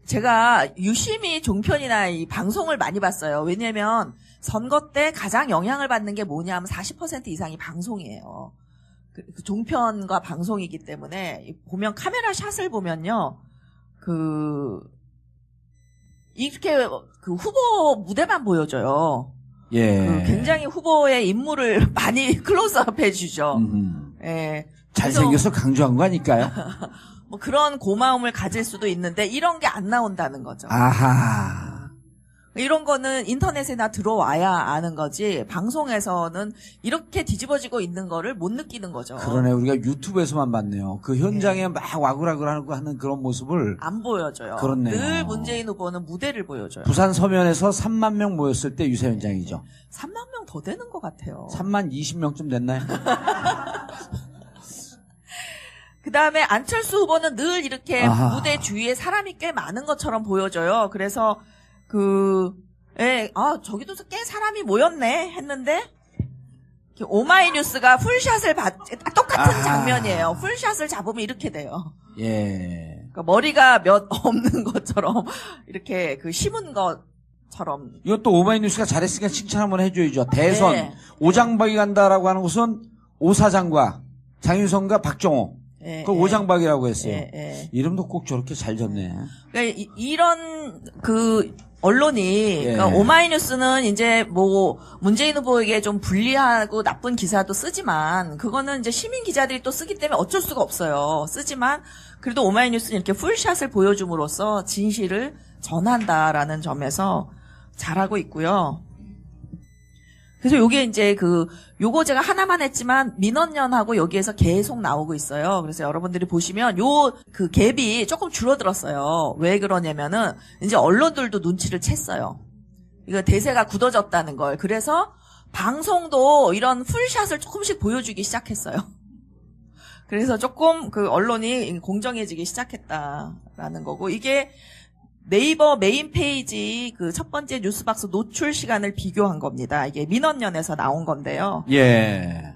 제가 유심히 종편이나 이 방송을 많이 봤어요. 왜냐면 선거 때 가장 영향을 받는 게 뭐냐면 40% 이상이 방송이에요. 그 종편과 방송이기 때문에 보면 카메라 샷을 보면요. 이렇게 그 후보 무대만 보여줘요. 예. 굉장히 후보의 인물을 많이 클로즈업 해주죠. 예. 잘생겨서 강조한 거 아닐까요? 뭐 그런 고마움을 가질 수도 있는데 이런 게 안 나온다는 거죠. 아하. 이런 거는 인터넷에나 들어와야 아는 거지 방송에서는 이렇게 뒤집어지고 있는 거를 못 느끼는 거죠. 그러네. 우리가 유튜브에서만 봤네요. 그 현장에 막 와글와글하고 하는 그런 모습을 안 보여줘요. 그렇네요. 늘 문재인 후보는 무대를 보여줘요. 부산 서면에서 3만 명 모였을 때 유세 현장이죠. 3만 명 더 되는 것 같아요. 3만 20명쯤 됐나요? 그 다음에 안철수 후보는 늘 이렇게 아하. 무대 주위에 사람이 꽤 많은 것처럼 보여져요. 그래서 저기도 꽤 사람이 모였네 했는데 오마이뉴스가 풀샷을 똑같은 아하. 장면이에요. 풀샷을 잡으면 이렇게 돼요. 예. 그러니까 머리가 몇 없는 것처럼 이렇게 심은 것처럼. 이것도 오마이뉴스가 잘했으니까 칭찬 한번 해줘야죠. 대선 네. 오장박이 간다라고 하는 것은 오사장과 장윤성과 박정호. 예, 그 예. 오장박이라고 했어요. 예. 이름도 꼭 저렇게 잘 졌네. 그러니까 이런 언론이 예. 그러니까 오마이뉴스는 이제 뭐 문재인 후보에게 좀 불리하고 나쁜 기사도 쓰지만 그거는 이제 시민 기자들이 또 쓰기 때문에 어쩔 수가 없어요. 쓰지만 그래도 오마이뉴스는 이렇게 풀샷을 보여줌으로써 진실을 전한다라는 점에서 잘하고 있고요. 그래서 요게 이제 요거 제가 하나만 했지만 민원연하고 여기에서 계속 나오고 있어요. 그래서 여러분들이 보시면 갭이 조금 줄어들었어요. 왜 그러냐면은 이제 언론들도 눈치를 챘어요. 이거 대세가 굳어졌다는 걸. 그래서 방송도 이런 풀샷을 조금씩 보여주기 시작했어요. 그래서 조금 언론이 공정해지기 시작했다라는 거고 이게 네이버 메인 페이지 첫 번째 뉴스박스 노출 시간을 비교한 겁니다. 이게 민원연에서 나온 건데요. 예.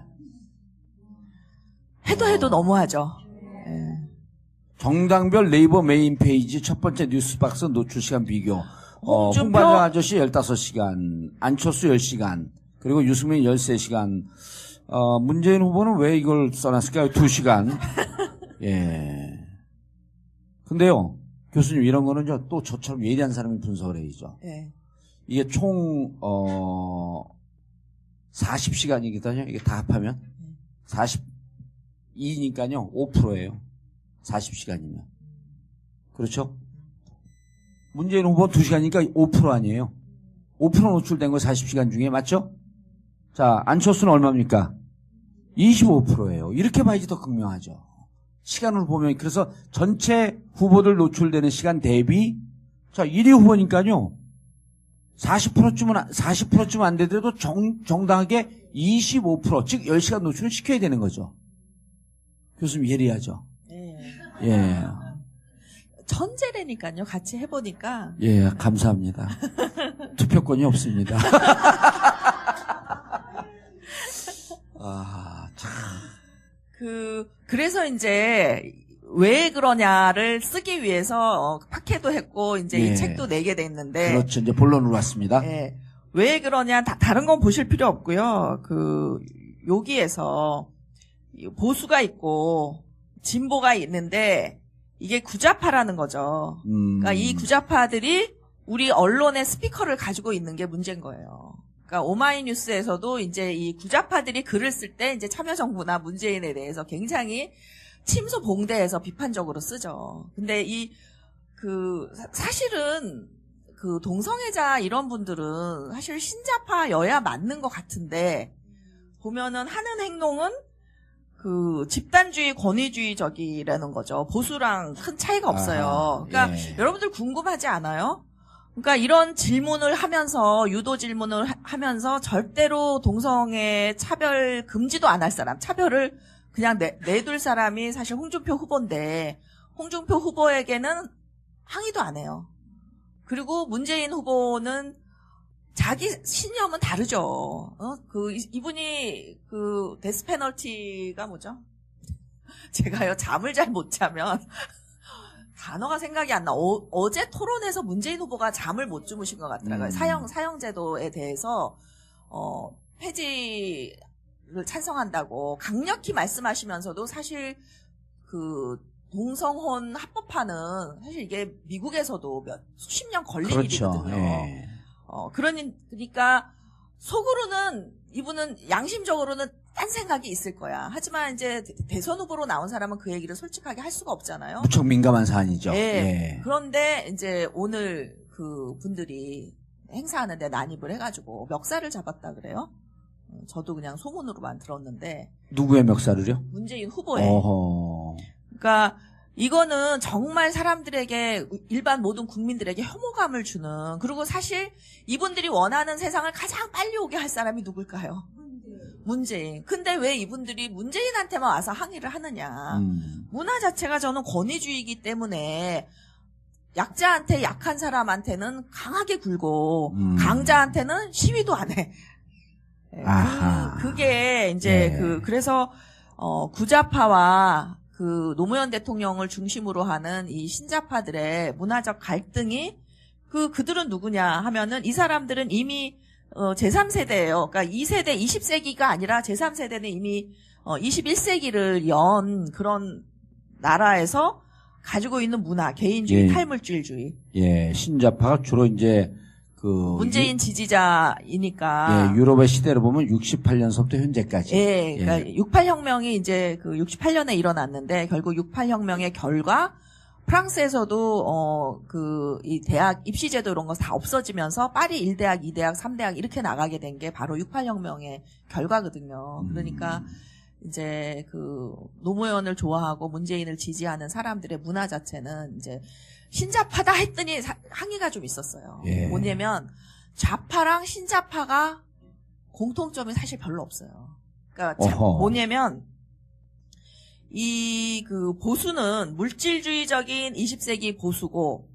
해도 너무하죠. 예. 정당별 네이버 메인 페이지 첫 번째 뉴스박스 노출 시간 비교. 홍준표 홍반장 아저씨 15시간, 안철수 10시간, 그리고 유승민 13시간. 문재인 후보는 왜 이걸 써놨을까요? 2시간. 예. 근데요. 교수님, 이런 거는 또 저처럼 예리한 사람이 분석을 해야죠. 예. 이게 총, 40시간이거든요. 이게 다 합하면. 42니까요. 5%예요. 40시간이면. 그렇죠? 문재인 후보 2시간이니까 5% 아니에요. 5% 노출된 거 40시간 중에 맞죠? 자, 안철수는 얼마입니까? 25%예요. 이렇게 봐야지 더 극명하죠. 시간을 보면 그래서 전체 후보들 노출되는 시간 대비 1위 후보니까요. 40%쯤 안 되더라도 정당하게 25% 즉 10시간 노출을 시켜야 되는 거죠. 교수님 예리하죠. 예. 천재라니까요. 같이 해보니까. 예, 감사합니다. 투표권이 없습니다. 참. 그래서 이제 왜 그러냐를 쓰기 위해서 팟캐도 했고 이제 예. 이 책도 내게 됐는데. 그렇죠. 이제 본론으로 왔습니다. 예. 왜 그러냐 다른 건 보실 필요 없고요. 여기에서 보수가 있고 진보가 있는데 이게 구좌파라는 거죠. 그러니까 이 구좌파들이 우리 언론의 스피커를 가지고 있는 게 문제인 거예요. 그러니까 오마이뉴스에서도 이제 이 구좌파들이 글을 쓸 때 이제 참여정부나 문재인에 대해서 굉장히 침소봉대해서 비판적으로 쓰죠. 근데 사실은 동성애자 이런 분들은 사실 신자파여야 맞는 것 같은데 보면은 하는 행동은 집단주의 권위주의적이라는 거죠. 보수랑 큰 차이가 없어요. 아하, 그러니까 예. 여러분들 궁금하지 않아요? 그러니까 이런 질문을 하면서 유도 질문을 하면서 절대로 동성애 차별 금지도 안 할 사람, 차별을 그냥 내둘 사람이 사실 홍준표 후보인데 홍준표 후보에게는 항의도 안 해요. 그리고 문재인 후보는 자기 신념은 다르죠. 이분이 데스 페널티가 뭐죠? 제가요 잠을 잘 못 자면 단어가 생각이 안 나. 어제 토론에서 문재인 후보가 잠을 못 주무신 것 같더라고요. 사형제도에 대해서, 폐지를 찬성한다고 강력히 말씀하시면서도 사실 그 동성혼 합법화는 사실 이게 미국에서도 수십 년 걸린 그렇죠. 일이거든요. 예. 그러니까 속으로는 이분은 양심적으로는 딴 생각이 있을 거야. 하지만 이제 대선 후보로 나온 사람은 그 얘기를 솔직하게 할 수가 없잖아요. 무척 민감한 사안이죠. 예. 예. 그런데 이제 오늘 그 분들이 행사하는데 난입을 해가지고 멱살을 잡았다 그래요. 저도 그냥 소문으로만 들었는데. 누구의 멱살을요? 문재인 후보의. 어허. 그러니까 이거는 정말 사람들에게 일반 모든 국민들에게 혐오감을 주는 그리고 사실 이분들이 원하는 세상을 가장 빨리 오게 할 사람이 누굴까요? 문재인. 근데 왜 이분들이 문재인한테만 와서 항의를 하느냐. 문화 자체가 저는 권위주의이기 때문에 약자한테 약한 사람한테는 강하게 굴고 강자한테는 시위도 안 해. 그게 이제 네. 그래서 구자파와 그 노무현 대통령을 중심으로 하는 이 신자파들의 문화적 갈등이 그들은 누구냐 하면은 이 사람들은 이미 제3세대예요. 그러니까 2세대 20세기가 아니라 제3세대는 이미 21세기를 연 그런 나라에서 가지고 있는 문화, 개인주의, 예. 탈물질주의. 예, 신자파가 주로 이제 문재인 지지자이니까. 예, 유럽의 시대를 보면 68년서부터 현재까지. 예, 그러니까 68혁명이 이제 그 68년에 일어났는데 결국 68혁명의 결과 프랑스에서도 이 대학 입시제도 이런 거 다 없어지면서 파리 1대학, 2대학, 3대학 이렇게 나가게 된 게 바로 68혁명의 결과거든요. 그러니까 이제 그 노무현을 좋아하고 문재인을 지지하는 사람들의 문화 자체는 이제 신자파다 했더니 항의가 좀 있었어요. 예. 뭐냐면 좌파랑 신자파가 공통점이 사실 별로 없어요. 그러니까 뭐냐면 이 그 보수는 물질주의적인 20세기 보수고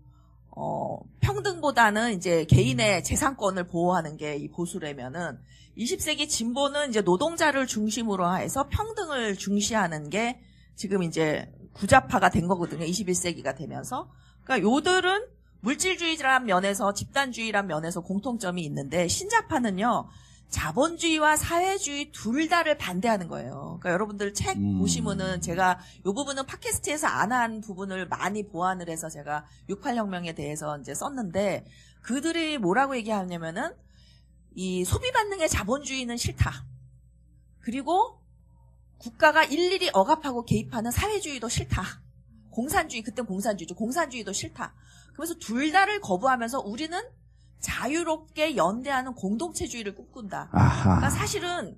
평등보다는 이제 개인의 재산권을 보호하는 게 이 보수라면은 20세기 진보는 이제 노동자를 중심으로 해서 평등을 중시하는 게 지금 이제 구자파가 된 거거든요. 21세기가 되면서. 그러니까 요들은 물질주의란 면에서 집단주의란 면에서 공통점이 있는데 신자파는요. 자본주의와 사회주의 둘 다를 반대하는 거예요. 그러니까 여러분들 책 보시면은 제가 요 부분은 팟캐스트에서 안 한 부분을 많이 보완을 해서 제가 68혁명에 대해서 이제 썼는데 그들이 뭐라고 얘기하냐면은 이 소비 반응의 자본주의는 싫다. 그리고 국가가 일일이 억압하고 개입하는 사회주의도 싫다. 공산주의, 그땐 공산주의죠. 공산주의도 싫다. 그래서 둘 다를 거부하면서 우리는 자유롭게 연대하는 공동체주의를 꿈꾼다. 그러니까 사실은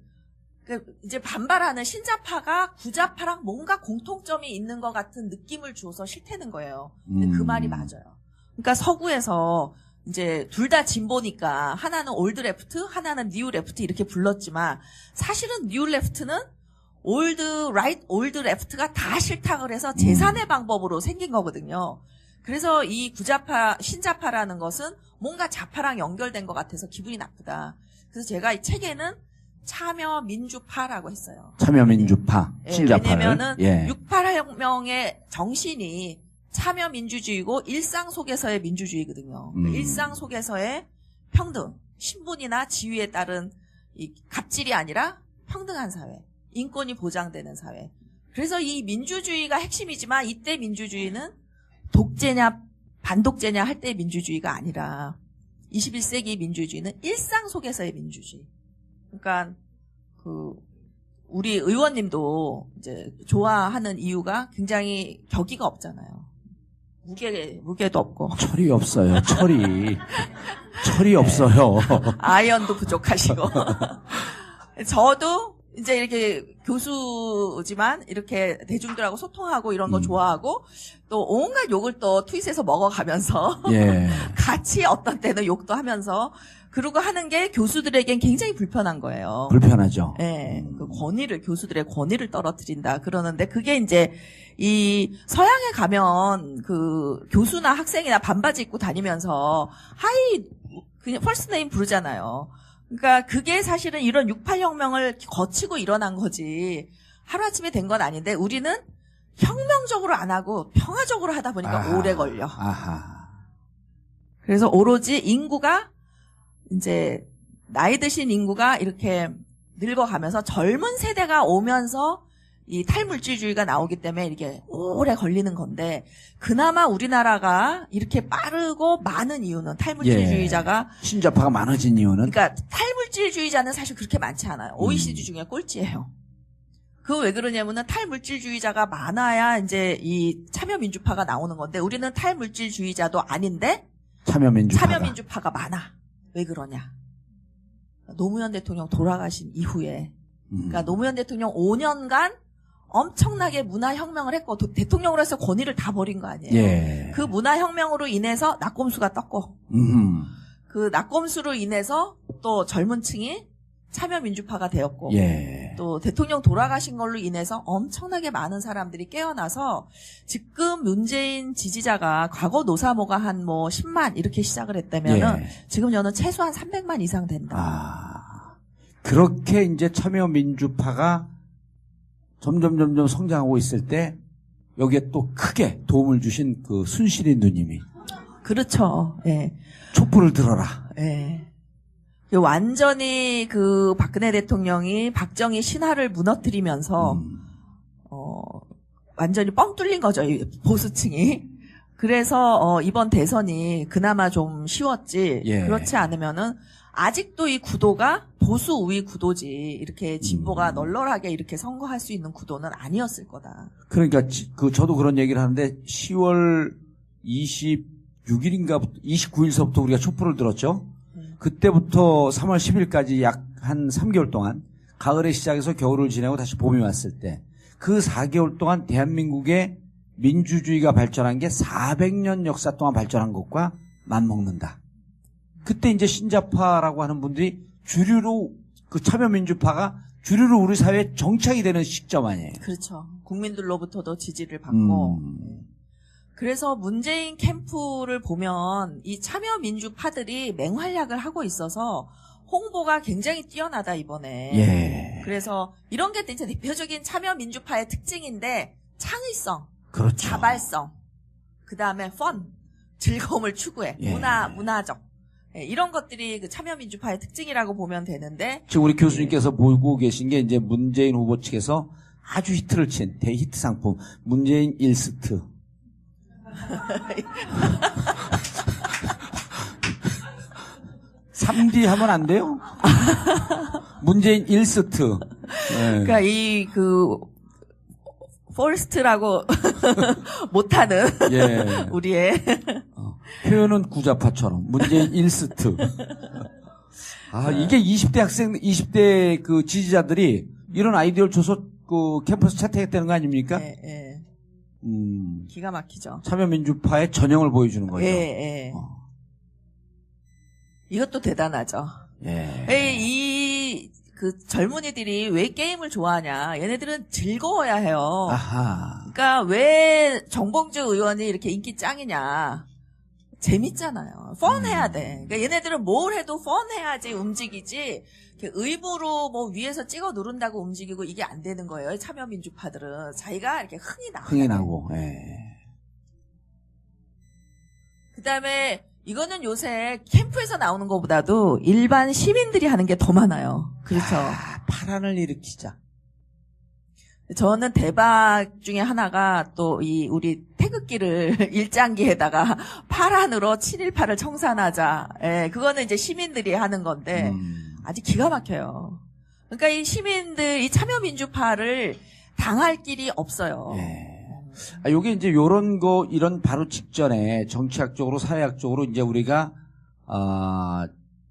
이제 반발하는 신자파가 구자파랑 뭔가 공통점이 있는 것 같은 느낌을 줘서 싫다는 거예요. 근데 그 말이 맞아요. 그러니까 서구에서 이제 둘 다 진보니까 하나는 올드 레프트, 하나는 뉴 레프트 이렇게 불렀지만 사실은 뉴 레프트는 올드 라이트, 올드 레프트가 다 싫다 그래서 재산의 방법으로 생긴 거거든요. 그래서 이 구자파, 신자파라는 것은 뭔가 좌파랑 연결된 것 같아서 기분이 나쁘다. 그래서 제가 이 책에는 참여민주파라고 했어요. 참여민주파, 신자파를. 왜냐면은 예. 68혁명의 정신이 참여민주주의고 일상 속에서의 민주주의거든요. 일상 속에서의 평등, 신분이나 지위에 따른 이 갑질이 아니라 평등한 사회, 인권이 보장되는 사회. 그래서 이 민주주의가 핵심이지만 이때 민주주의는 독재냐 반독재냐 할 때의 민주주의가 아니라 21세기 민주주의는 일상 속에서의 민주주의. 그러니까 우리 의원님도 이제 좋아하는 이유가 굉장히 격의가 없잖아요. 무게도 없고. 철이 없어요. 철이 없어요. 아이언도 부족하시고. 저도 이제 이렇게 교수지만 이렇게 대중들하고 소통하고 이런 거 좋아하고 또 온갖 욕을 또 트윗에서 먹어가면서 예. 같이 어떤 때는 욕도 하면서 그러고 하는 게 교수들에겐 굉장히 불편한 거예요. 불편하죠. 예, 그 교수들의 권위를 떨어뜨린다 그러는데 그게 이제 이 서양에 가면 그 교수나 학생이나 반바지 입고 다니면서 하이 그냥 펄스 네임 부르잖아요. 그러니까 그게 사실은 이런 68혁명을 거치고 일어난 거지 하루아침에 된 건 아닌데 우리는 혁명적으로 안 하고 평화적으로 하다 보니까 아하. 오래 걸려. 아하. 그래서 오로지 인구가 이제 나이 드신 인구가 이렇게 늙어가면서 젊은 세대가 오면서 이 탈물질주의가 나오기 때문에 이렇게 오래 걸리는 건데 그나마 우리나라가 이렇게 빠르고 많은 이유는 탈물질주의자가 신자파가 많아진 이유는 그러니까 탈물질주의자는 사실 그렇게 많지 않아요. OECD 중에 꼴찌예요. 그거 왜 그러냐면은 탈물질주의자가 많아야 이제 이 참여민주파가 나오는 건데 우리는 탈물질주의자도 아닌데 참여민주파가 많아. 왜 그러냐? 노무현 대통령 돌아가신 이후에 그러니까 노무현 대통령 5년간 엄청나게 문화혁명을 했고 대통령으로서 권위를 다 버린 거 아니에요. 예. 그 문화혁명으로 인해서 낙곰수가 떴고 그 낙곰수로 인해서 또 젊은 층이 참여민주파가 되었고 예. 또 대통령 돌아가신 걸로 인해서 엄청나게 많은 사람들이 깨어나서 지금 문재인 지지자가 과거 노사모가 한 뭐 10만 이렇게 시작을 했다면은 지금 저는 최소한 300만 이상 된다. 아, 그렇게 이제 참여민주파가 점점 성장하고 있을 때 여기에 또 크게 도움을 주신 그 순실이 누님이 그렇죠. 예. 촛불을 들어라. 예. 완전히 그 박근혜 대통령이 박정희 신화를 무너뜨리면서 완전히 뻥 뚫린 거죠. 이 보수층이. 그래서 이번 대선이 그나마 좀 쉬웠지. 예. 그렇지 않으면은 아직도 이 구도가 보수 우위 구도지 이렇게 진보가 널널하게 이렇게 선거할 수 있는 구도는 아니었을 거다. 그러니까 저도 그런 얘기를 하는데 10월 26일인가 29일서부터 우리가 촛불을 들었죠. 그때부터 3월 10일까지 약 한 3개월 동안 가을에 시작해서 겨울을 지내고 다시 봄이 왔을 때 그 4개월 동안 대한민국의 민주주의가 발전한 게 400년 역사 동안 발전한 것과 맞먹는다. 그때 이제 신자파라고 하는 분들이 주류로 그 참여민주파가 주류로 우리 사회에 정착이 되는 시점 아니에요. 그렇죠. 국민들로부터도 지지를 받고 그래서 문재인 캠프를 보면 이 참여민주파들이 맹활약을 하고 있어서 홍보가 굉장히 뛰어나다 이번에. 예. 그래서 이런 게 이제 대표적인 참여민주파의 특징인데 창의성, 그렇죠. 자발성, 그 다음에 즐거움을 추구해. 예. 문화적. 예, 이런 것들이 그 참여민주파의 특징이라고 보면 되는데. 지금 우리 교수님께서 보고 계신 게 이제 문재인 후보 측에서 아주 히트를 친 대히트 상품 문재인 1스트. 3D 하면 안 돼요? 문재인 1스트. 네. 그러니까 포레스트라고 못하는 예. 우리의 표현은 구자파처럼 문재인 1스트. 아, 이게 20대 그 지지자들이 이런 아이디어를 줘서 그 캠퍼스 채택했다는 거 아닙니까? 예, 예. 기가 막히죠. 참여민주파의 전형을 보여주는 거죠. 예, 예. 이것도 대단하죠. 예. 그 젊은이들이 왜 게임을 좋아하냐. 얘네들은 즐거워야 해요. 아하. 그러니까 왜 정봉주 의원이 이렇게 인기 짱이냐. 재밌잖아요. 펀해야 돼. 그러니까 얘네들은 뭘 해도 펀해야지 움직이지. 이렇게 의무로 뭐 위에서 찍어 누른다고 움직이고 이게 안 되는 거예요. 참여민주파들은 자기가 이렇게 흥이 나고. 예. 그다음에 이거는 요새 캠프에서 나오는 것보다도 일반 시민들이 하는 게 더 많아요. 그렇죠. 파란을 일으키자. 저는 대박 중에 하나가 또 우리 태극기를 일장기에다가 파란으로 7.18을 청산하자. 예, 그거는 이제 시민들이 하는 건데 아주 기가 막혀요. 그러니까 이 시민들, 이 참여민주파를 당할 길이 없어요. 예. 요게 이제 이런 바로 직전에 정치학적으로 사회학적으로 이제 우리가,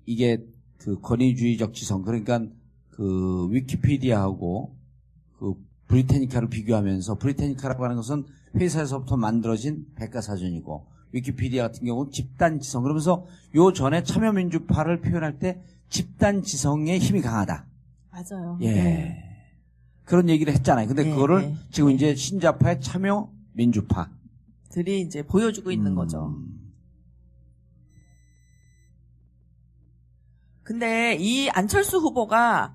이게 그 권위주의적 지성, 그러니까 그 위키피디아하고 그 브리테니카를 비교하면서 브리테니카라고 하는 것은 회사에서부터 만들어진 백과사전이고 위키피디아 같은 경우는 집단지성. 그러면서 요 전에 참여민주파를 표현할 때 집단지성의 힘이 강하다. 맞아요. 예. 네. 그런 얘기를 했잖아요. 근데 그거를 네. 지금 이제 신자파의 참여민주파들이 이제 보여주고 있는 거죠. 근데 이 안철수 후보가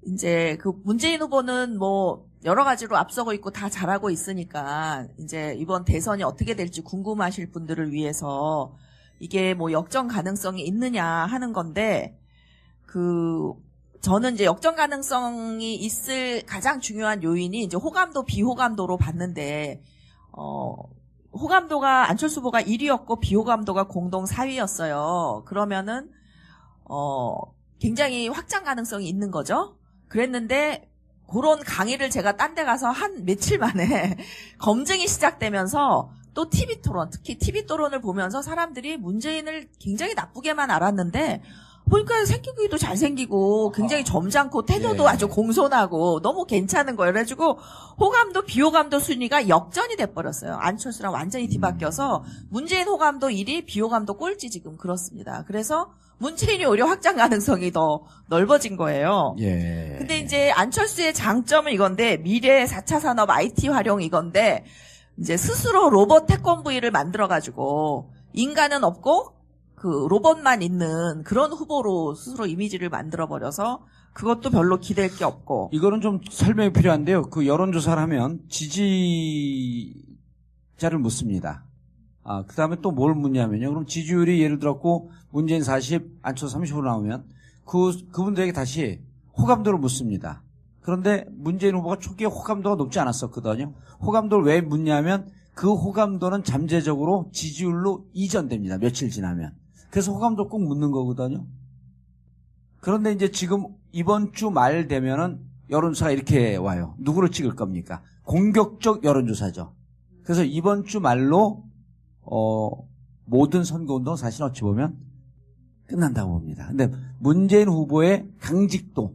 이제 그 문재인 후보는 뭐 여러 가지로 앞서고 있고 다 잘하고 있으니까 이제 이번 대선이 어떻게 될지 궁금하실 분들을 위해서 이게 뭐 역전 가능성이 있느냐 하는 건데 저는 이제 역전 가능성이 있을 가장 중요한 요인이 이제 호감도 비호감도로 봤는데 호감도가 안철수 후보가 1위였고 비호감도가 공동 4위였어요. 그러면은 굉장히 확장 가능성이 있는 거죠. 그랬는데 그런 강의를 제가 딴 데 가서 한 며칠 만에 검증이 시작되면서 또 TV 토론, 특히 TV 토론을 보면서 사람들이 문재인을 굉장히 나쁘게만 알았는데 보니까 생기기도 잘생기고 굉장히 점잖고 태도도 예. 아주 공손하고 너무 괜찮은 거예요. 그래가지고 호감도 비호감도 순위가 역전이 돼버렸어요. 안철수랑 완전히 뒤바뀌어서 문재인 호감도 1위 비호감도 꼴찌 지금 그렇습니다. 그래서 문재인이 오히려 확장 가능성이 더 넓어진 거예요. 예. 근데 이제 안철수의 장점은 이건데 미래 4차 산업 IT 활용 이건데 이제 스스로 로봇 태권브이를 만들어가지고 인간은 없고 그 로봇만 있는 그런 후보로 스스로 이미지를 만들어버려서 그것도 별로 기댈 게 없고. 이거는 좀 설명이 필요한데요. 그 여론조사를 하면 지지자를 묻습니다. 그 다음에 또 뭘 묻냐면요. 그럼 지지율이 예를 들었고 문재인 40, 안철수 30으로 나오면 그분들에게 다시 호감도를 묻습니다. 그런데 문재인 후보가 초기에 호감도가 높지 않았었거든요. 호감도를 왜 묻냐면 그 호감도는 잠재적으로 지지율로 이전됩니다. 며칠 지나면. 그래서 호감도 꼭 묻는 거거든요. 그런데 이제 지금 이번 주 말 되면은 여론조사가 이렇게 와요. 누구를 찍을 겁니까? 공격적 여론조사죠. 그래서 이번 주 말로 모든 선거운동은 사실 어찌 보면 끝난다고 봅니다. 근데 문재인 후보의 강직도,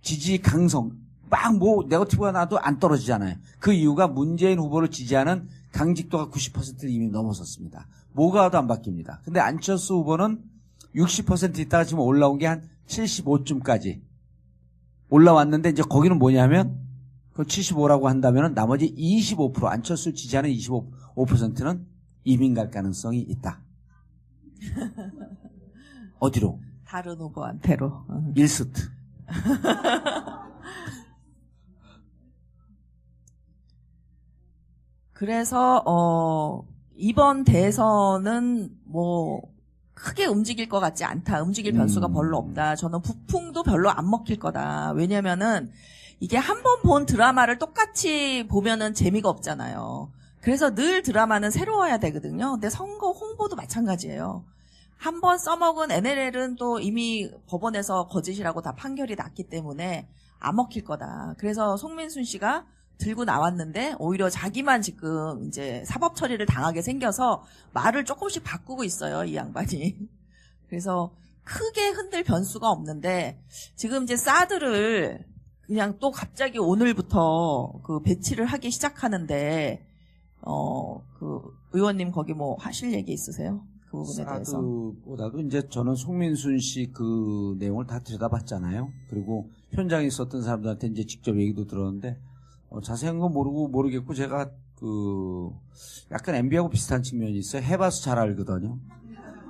지지 강성, 막 네거티브가 나도 안 떨어지잖아요. 그 이유가 문재인 후보를 지지하는 강직도가 90%를 이미 넘어섰습니다. 뭐가 와도 안 바뀝니다. 근데 안철수 후보는 60% 있다가 지금 올라온 게 한 75쯤까지 올라왔는데 이제 거기는 뭐냐면 그 75라고 한다면 나머지 25% 안철수를 지지하는 25%는 이민 갈 가능성이 있다. 어디로? 다른 후보한테로. 일스트. 그래서 이번 대선은 뭐 크게 움직일 것 같지 않다. 움직일 변수가 별로 없다. 저는 북풍도 별로 안 먹힐 거다. 왜냐면은 이게 한 번 본 드라마를 똑같이 보면은 재미가 없잖아요. 그래서 늘 드라마는 새로워야 되거든요. 근데 선거 홍보도 마찬가지예요. 한 번 써먹은 NLL은 또 이미 법원에서 거짓이라고 다 판결이 났기 때문에 안 먹힐 거다. 그래서 송민순 씨가 들고 나왔는데 오히려 자기만 지금 이제 사법 처리를 당하게 생겨서 말을 조금씩 바꾸고 있어요, 이 양반이. 그래서 크게 흔들 변수가 없는데 지금 이제 사드를 그냥 또 갑자기 오늘부터 그 배치를 하기 시작하는데 그 의원님 거기 뭐 하실 얘기 있으세요? 그 부분에 대해서. 사드보다도 이제 저는 송민순 씨 그 내용을 다 들여다봤잖아요. 그리고 현장에 있었던 사람들한테 이제 직접 얘기도 들었는데 자세한 건 모르겠고 제가 약간 MB하고 비슷한 측면이 있어요. 해봐서 잘 알거든요.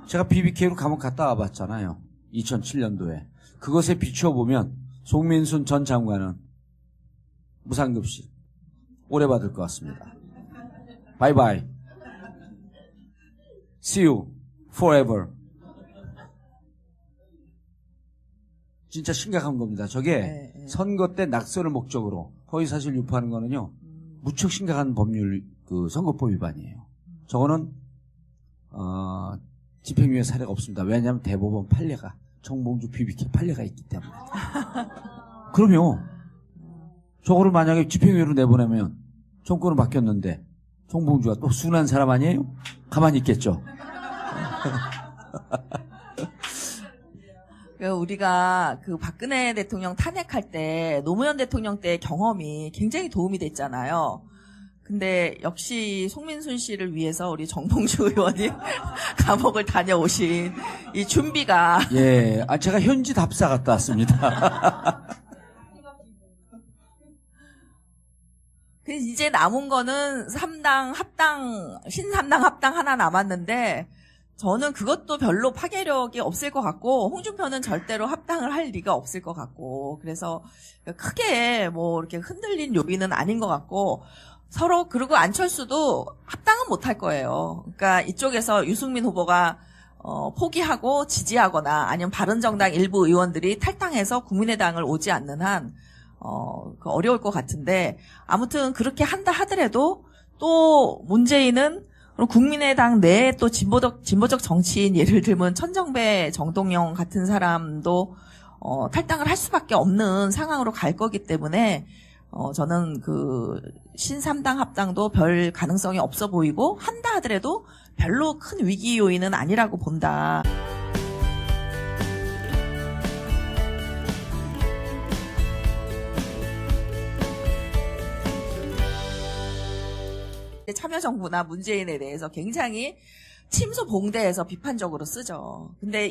제가 BBK로 감옥 갔다 와봤잖아요. 2007년도에. 그것에 비추어 보면 송민순 전 장관은 무상급식 오래 받을 것 같습니다. 바이바이. See you forever. 진짜 심각한 겁니다. 저게 선거 때 낙선을 목적으로 허위사실 유포하는 거는요. 무척 심각한 법률 선거법 위반이에요. 저거는 집행유예 사례가 없습니다. 왜냐하면 대법원 판례가 정봉주 BBK 판례가 있기 때문에. 그럼요. 저거를 만약에 집행유예로 내보내면 정권은 바뀌었는데 정봉주가 또 순한 사람 아니에요? 가만히 있겠죠. 우리가 그 박근혜 대통령 탄핵할 때 노무현 대통령 때 경험이 굉장히 도움이 됐잖아요. 근데 역시 송민순 씨를 위해서 우리 정봉주 의원이 감옥을 다녀오신 이 준비가. 예, 제가 현지 답사 갔다 왔습니다. 이제 남은 거는 신삼당 합당 하나 남았는데 저는 그것도 별로 파괴력이 없을 것 같고, 홍준표는 절대로 합당을 할 리가 없을 것 같고, 그래서 크게 뭐 이렇게 흔들린 요인은 아닌 것 같고, 서로, 그리고 안철수도 합당은 못할 거예요. 그러니까 이쪽에서 유승민 후보가 포기하고 지지하거나 아니면 바른정당 일부 의원들이 탈당해서 국민의당을 오지 않는 한, 어려울 것 같은데, 아무튼 그렇게 한다 하더라도 또 문재인은 국민의당 내에 또 진보적 정치인, 예를 들면 천정배, 정동영 같은 사람도 탈당을 할 수밖에 없는 상황으로 갈 거기 때문에 저는 그 신삼당 합당도 별 가능성이 없어 보이고, 한다 하더라도 별로 큰 위기 요인은 아니라고 본다. 참여정부나 문재인에 대해서 굉장히 침소봉대해서 비판적으로 쓰죠. 근데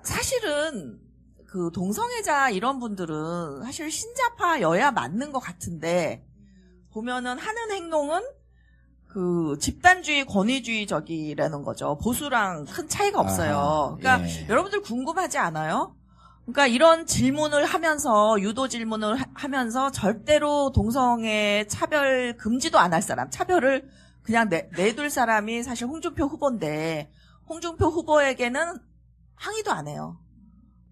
사실은 그 동성애자 이런 분들은 사실 신자파여야 맞는 것 같은데, 보면은 하는 행동은 그 집단주의 권위주의적이라는 거죠. 보수랑 큰 차이가 없어요. 아하, 그러니까 예. 여러분들 궁금하지 않아요? 그러니까 이런 질문을 하면서, 유도 질문을 하면서 절대로 동성애 차별 금지도 안 할 사람, 차별을 그냥 내둘 사람이 사실 홍준표 후보인데, 홍준표 후보에게는 항의도 안 해요.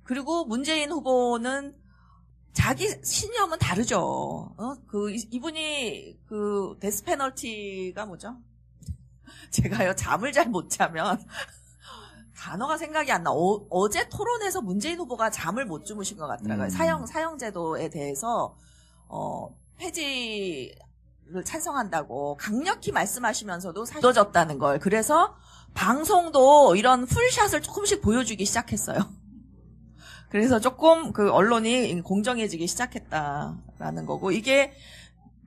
그리고 문재인 후보는 자기 신념은 다르죠. 이분이 그 데스 페널티가 뭐죠? 제가요, 잠을 잘 못 자면 단어가 생각이 안 나. 어제 토론에서 문재인 후보가 잠을 못 주무신 것 같더라고요. 사형제도에 대해서, 폐지를 찬성한다고 강력히 말씀하시면서도 사실 늦어졌다는 걸. 그래서 방송도 이런 풀샷을 조금씩 보여주기 시작했어요. 그래서 조금 그 언론이 공정해지기 시작했다라는 거고, 이게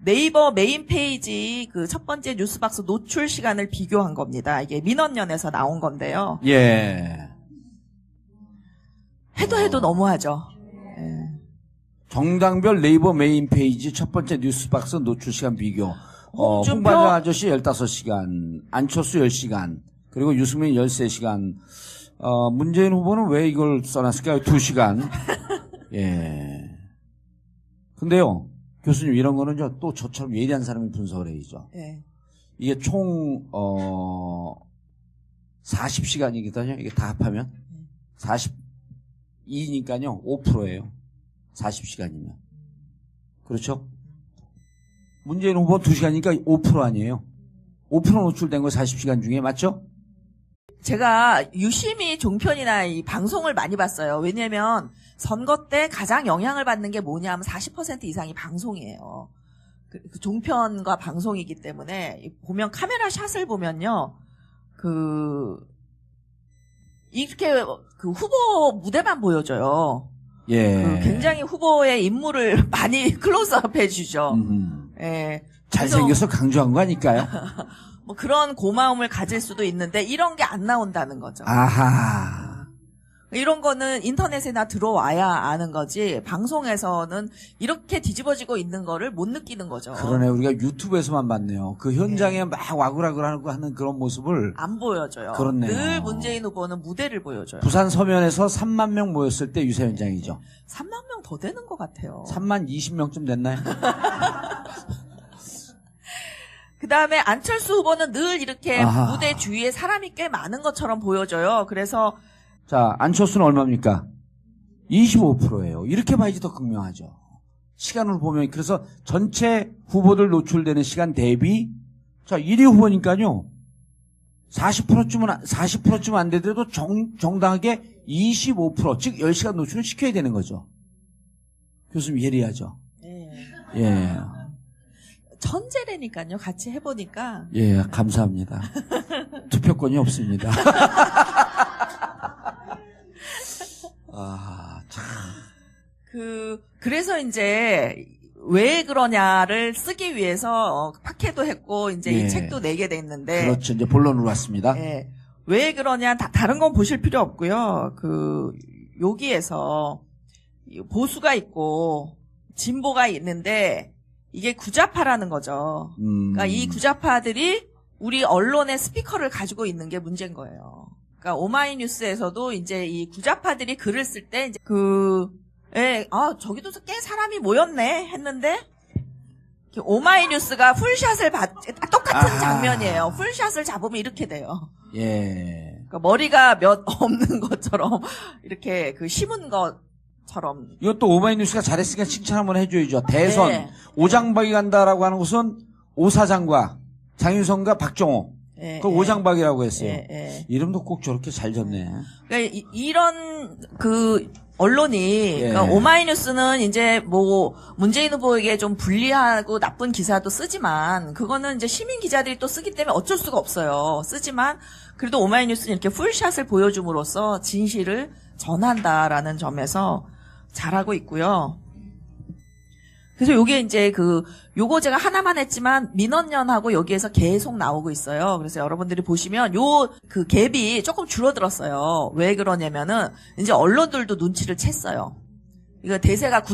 네이버 메인 페이지 그 첫 번째 뉴스박스 노출 시간을 비교한 겁니다. 이게 민원연에서 나온 건데요. 예. 해도 너무하죠. 예. 정당별 네이버 메인 페이지 첫 번째 뉴스박스 노출 시간 비교. 홍준표 홍반장 아저씨 15시간, 안철수 10시간, 그리고 유승민 13시간. 문재인 후보는 왜 이걸 써놨을까요? 2시간. 예. 근데요, 교수님, 이런 거는 또 저처럼 예리한 사람이 분석을 해야죠. 예. 이게 총, 40시간이거든요. 이게 다 합하면. 42니까요. 5%예요. 40시간이면. 그렇죠? 문재인 후보 2시간이니까 5% 아니에요. 5% 노출된 거 40시간 중에 맞죠? 제가 유심히 종편이나 이 방송을 많이 봤어요. 왜냐면 선거 때 가장 영향을 받는 게 뭐냐면 40% 이상이 방송이에요. 그 종편과 방송이기 때문에 보면 카메라 샷을 보면요. 이렇게 그 후보 무대만 보여줘요. 예. 굉장히 후보의 인물을 많이 클로즈업 해주죠. 예. 잘생겨서 강조한 거 아닐까요? 뭐 그런 고마움을 가질 수도 있는데 이런 게 안 나온다는 거죠. 아하. 이런 거는 인터넷에나 들어와야 아는 거지, 방송에서는 이렇게 뒤집어지고 있는 거를 못 느끼는 거죠. 그러네. 우리가 유튜브에서만 봤네요. 그 현장에 막 와글와글 하는 그런 모습을. 안 보여줘요. 그렇네요. 늘 문재인 후보는 무대를 보여줘요. 부산 서면에서 3만 명 모였을 때 유세 현장이죠. 3만 명 더 되는 것 같아요. 3만 20명쯤 됐나요? 그 다음에 안철수 후보는 늘 이렇게 아하. 무대 주위에 사람이 꽤 많은 것처럼 보여져요. 그래서 자, 안철수는 얼마입니까? 25%예요. 이렇게 봐야지 더 극명하죠. 시간을 보면, 그래서 전체 후보들 노출되는 시간 대비, 자, 1위 후보니까요, 40%쯤 안 되더라도 정당하게 25%, 즉 10시간 노출을 시켜야 되는 거죠. 교수님 예리하죠? 예. 천재라니까요. 같이 해보니까. 예, 감사합니다. 투표권이 없습니다. 아, 참. 그래서 이제 왜 그러냐를 쓰기 위해서 팟캐도 했고, 이제 예. 이 책도 내게 됐는데. 그렇죠. 이제 본론으로 왔습니다. 예. 왜 그러냐, 다른 건 보실 필요 없고요. 여기에서 보수가 있고, 진보가 있는데, 이게 구좌파라는 거죠. 그러니까 이 구좌파들이 우리 언론의 스피커를 가지고 있는 게 문제인 거예요. 그러니까 오마이뉴스에서도 이제 이 구자파들이 글을 쓸 때 이제 저기도 꽤 사람이 모였네 했는데 오마이뉴스가 풀샷을 똑같은 장면이에요. 풀샷을 잡으면 이렇게 돼요. 예. 그러니까 머리가 몇 없는 것처럼 이렇게 그 심은 것처럼. 이것도 오마이뉴스가 잘했으니까 칭찬 한번 해줘야죠. 대선 네. 오장박이 간다라고 하는 것은 오사장과 장윤성과 박정호. 예, 그걸 예. 오장박이라고 했어요. 예. 이름도 꼭 저렇게 잘 졌네. 그러니까 이런 그 언론이 예. 그러니까 오마이뉴스는 이제 뭐 문재인 후보에게 좀 불리하고 나쁜 기사도 쓰지만 그거는 이제 시민 기자들이 또 쓰기 때문에 어쩔 수가 없어요. 쓰지만 그래도 오마이뉴스는 이렇게 풀샷을 보여줌으로써 진실을 전한다라는 점에서 잘하고 있고요. 그래서 요게 이제 요거 제가 하나만 했지만 민원연하고 여기에서 계속 나오고 있어요. 그래서 여러분들이 보시면 그 갭이 조금 줄어들었어요. 왜 그러냐면은 이제 언론들도 눈치를 챘어요. 이거 대세가